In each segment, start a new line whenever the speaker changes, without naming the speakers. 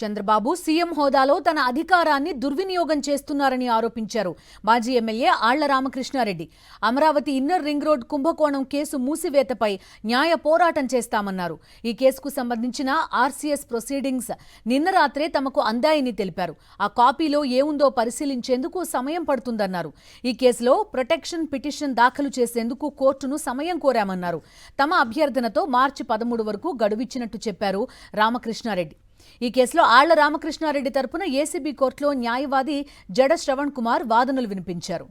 Chandrababu CM హోదాలో తన అధికారాన్ని దుర్వినియోగం చేస్తున్నారని ఆరోపించారు మాజీ MLA Alla Ramakrishna Reddy. Amaravati inner ring road కుంభకోణం కేసు మూసివేతపై న్యాయ పోరాటం చేస్తామన్నారు. ఈ కేసుకు సంబంధించిన ఆర్సీఎస్ ప్రొసీడింగ్స్ నిన్న రాత్రే తమకు అందాయని తెలిపారు. ఆ కాపీలో ఏముందో పరిశీలించేందుకు సమయం పడుతుందన్నారు. ఈ కేసులో ప్రొటెక్షన్ పిటిషన్ దాఖలు చేసేందుకు కోర్టును సమయం కోరామన్నారు. తమ అభ్యర్థనతో మార్చి 13 వరకు గడువిచ్చినట్టు చెప్పారు రామకృష్ణారెడ్డి. ఈ కేసులో ఆళ్ల రామకృష్ణారెడ్డి తరపున ఏసీబీ కోర్టులో న్యాయవాది జడ శ్రవణ్ కుమార్ వాదనలు వినిపించారు.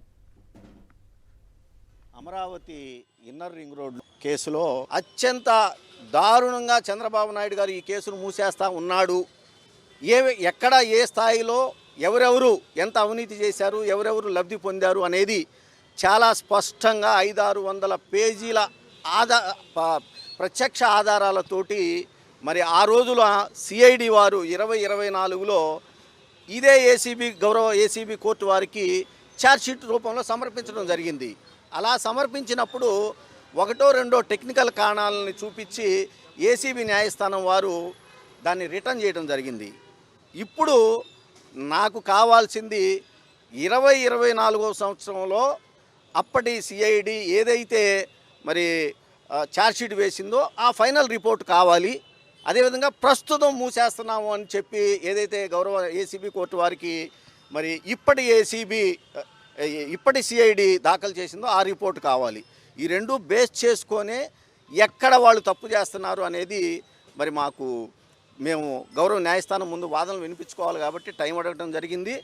అమరావతి ఇన్నర్ రింగ్ రోడ్ కేసులో అత్యంత దారుణంగా చంద్రబాబు నాయుడు గారు ఈ కేసును మూసేస్తా ఉన్నాడు. ఎక్కడ ఏ స్థాయిలో ఎవరెవరు ఎంత అవినీతి చేశారు, ఎవరెవరు లబ్ధి పొందారు అనేది చాలా స్పష్టంగా 500-600 పేజీల ప్రత్యక్ష ఆధారాలతోటి మరి ఆ రోజుల సిఐడి వారు 2024లో ఇదే గౌరవ ఏసీబీ కోర్టు వారికి ఛార్జ్షీట్ రూపంలో సమర్పించడం జరిగింది. అలా సమర్పించినప్పుడు 1-2 టెక్నికల్ కారణాలను చూపించి ఏసీబీ న్యాయస్థానం వారు దాన్ని రిటర్న్ చేయడం జరిగింది. ఇప్పుడు నాకు కావాల్సింది 2024వ సంవత్సరంలో అప్పటి సిఐడి ఏదైతే మరి ఛార్జ్షీట్ వేసిందో ఆ ఫైనల్ రిపోర్ట్ కావాలి. అదేవిధంగా ప్రస్తుతం మూసేస్తున్నాము అని చెప్పి ఏదైతే గౌరవ ఏసీబీ కోర్టు వారికి మరి ఇప్పటి సిఐడి దాఖలు చేసిందో ఆ రిపోర్ట్ కావాలి. ఈ రెండు బేస్ చేసుకొనే ఎక్కడ వాళ్ళు తప్పు చేస్తున్నారు అనేది మరి మేము గౌరవ న్యాయస్థానం ముందు వాదనలు వినిపించుకోవాలి కాబట్టి టైం అడగడం జరిగింది.